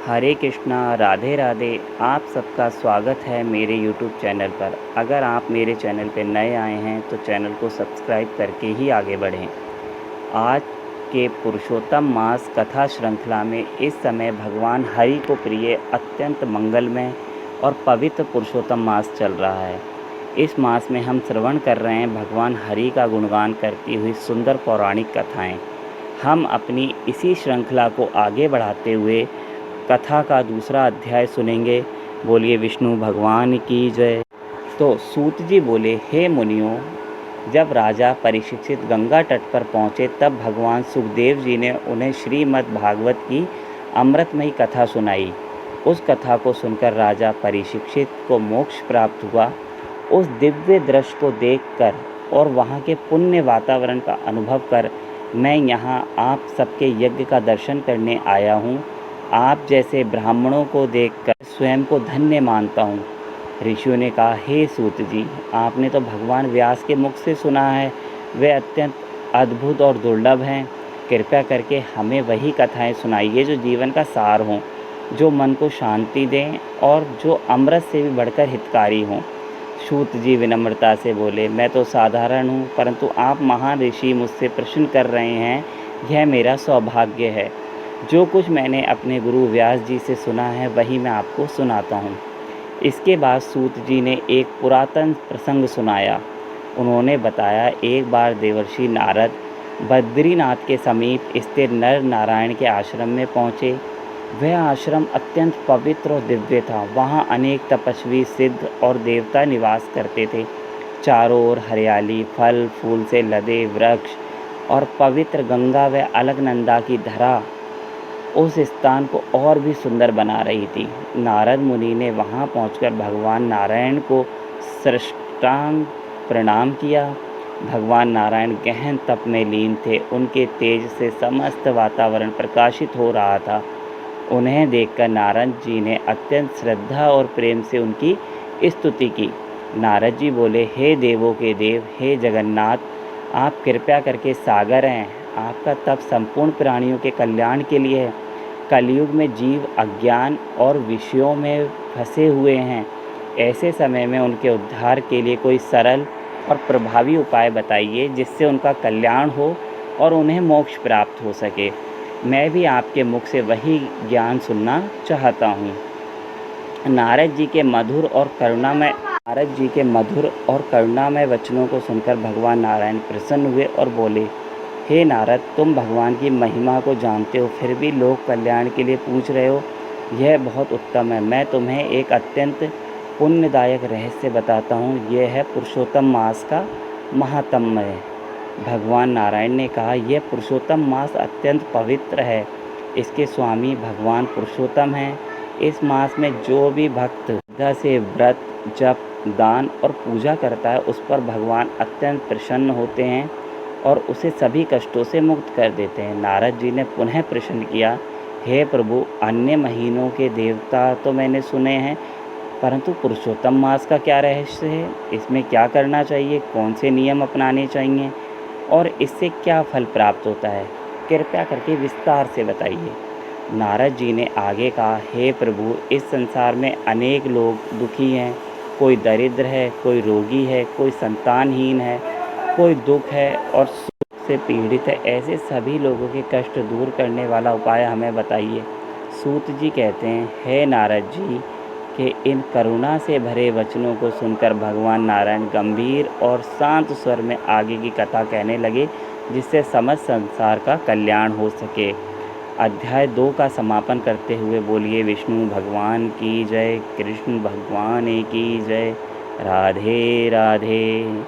हरे कृष्णा, राधे राधे। आप सबका स्वागत है मेरे यूट्यूब चैनल पर। अगर आप मेरे चैनल पर नए आए हैं तो चैनल को सब्सक्राइब करके ही आगे बढ़ें। आज के पुरुषोत्तम मास कथा श्रृंखला में इस समय भगवान हरि को प्रिय अत्यंत मंगलमय और पवित्र पुरुषोत्तम मास चल रहा है। इस मास में हम श्रवण कर रहे हैं भगवान हरि का गुणगान करती हुई सुंदर पौराणिक कथाएँ। हम अपनी इसी श्रृंखला को आगे बढ़ाते हुए कथा का दूसरा अध्याय सुनेंगे। बोलिए विष्णु भगवान की जय। तो सूत जी बोले, हे मुनियों, जब राजा परीक्षित गंगा तट पर पहुँचे तब भगवान सुखदेव जी ने उन्हें श्रीमद् भागवत की अमृतमयी कथा सुनाई। उस कथा को सुनकर राजा परीक्षित को मोक्ष प्राप्त हुआ। उस दिव्य दृश्य को देखकर और वहाँ के पुण्य वातावरण का अनुभव कर मैं यहाँ आप सबके यज्ञ का दर्शन करने आया हूँ। आप जैसे ब्राह्मणों को देखकर स्वयं को धन्य मानता हूँ। ऋषियों ने कहा, हे सूत जी, आपने तो भगवान व्यास के मुख से सुना है, वे अत्यंत अद्भुत और दुर्लभ हैं। कृपया करके हमें वही कथाएं सुनाइए जो जीवन का सार हों, जो मन को शांति दें और जो अमृत से भी बढ़कर हितकारी हों। सूत जी विनम्रता से बोले, मैं तो साधारण हूँ, परंतु आप महान ऋषि मुझसे प्रश्न कर रहे हैं, यह मेरा सौभाग्य है। जो कुछ मैंने अपने गुरु व्यास जी से सुना है वही मैं आपको सुनाता हूँ। इसके बाद सूत जी ने एक पुरातन प्रसंग सुनाया। उन्होंने बताया, एक बार देवर्षि नारद बद्रीनाथ के समीप स्थित नर नारायण के आश्रम में पहुँचे। वह आश्रम अत्यंत पवित्र और दिव्य था। वहाँ अनेक तपस्वी, सिद्ध और देवता निवास करते थे। चारों ओर हरियाली, फल फूल से लदे वृक्ष और पवित्र गंगा व अलकनंदा की धरा उस स्थान को और भी सुंदर बना रही थी। नारद मुनि ने वहां पहुंचकर भगवान नारायण को साष्टांग प्रणाम किया। भगवान नारायण गहन तप में लीन थे। उनके तेज से समस्त वातावरण प्रकाशित हो रहा था। उन्हें देखकर नारद जी ने अत्यंत श्रद्धा और प्रेम से उनकी स्तुति की। नारद जी बोले, हे देवों के देव, हे जगन्नाथ, आप कृपया करके सागर हैं। आपका तप संपूर्ण प्राणियों के कल्याण के लिए है। कलयुग में जीव अज्ञान और विषयों में फंसे हुए हैं। ऐसे समय में उनके उद्धार के लिए कोई सरल और प्रभावी उपाय बताइए जिससे उनका कल्याण हो और उन्हें मोक्ष प्राप्त हो सके। मैं भी आपके मुख से वही ज्ञान सुनना चाहता हूँ। नारद जी के मधुर और करुणामय वचनों को सुनकर भगवान नारायण प्रसन्न हुए और बोले, हे नारद, तुम भगवान की महिमा को जानते हो, फिर भी लोक कल्याण के लिए पूछ रहे हो। यह बहुत उत्तम है। मैं तुम्हें एक अत्यंत पुण्यदायक रहस्य बताता हूँ। यह है पुरुषोत्तम मास का महात्म्य। भगवान नारायण ने कहा, यह पुरुषोत्तम मास अत्यंत पवित्र है। इसके स्वामी भगवान पुरुषोत्तम हैं। इस मास में जो भी भक्त श्रद्धा से व्रत, जप, दान और पूजा करता है उस पर भगवान अत्यंत प्रसन्न होते हैं और उसे सभी कष्टों से मुक्त कर देते हैं। नारद जी ने पुनः प्रश्न किया, हे प्रभु, अन्य महीनों के देवता तो मैंने सुने हैं, परंतु पुरुषोत्तम मास का क्या रहस्य है? इसमें क्या करना चाहिए? कौन से नियम अपनाने चाहिए और इससे क्या फल प्राप्त होता है? कृपया करके विस्तार से बताइए। नारद जी ने आगे कहा, हे प्रभु, इस संसार में अनेक लोग दुखी हैं। कोई दरिद्र है, कोई रोगी है, कोई संतानहीन है, कोई दुख है और सुख से पीड़ित है। ऐसे सभी लोगों के कष्ट दूर करने वाला उपाय हमें बताइए। सूत जी कहते हैं, हे नारद जी के इन करुणा से भरे वचनों को सुनकर भगवान नारायण गंभीर और शांत स्वर में आगे की कथा कहने लगे, जिससे समस्त संसार का कल्याण हो सके। अध्याय 2 का समापन करते हुए बोलिए विष्णु भगवान की जय, कृष्ण भगवान की जय, राधे राधे।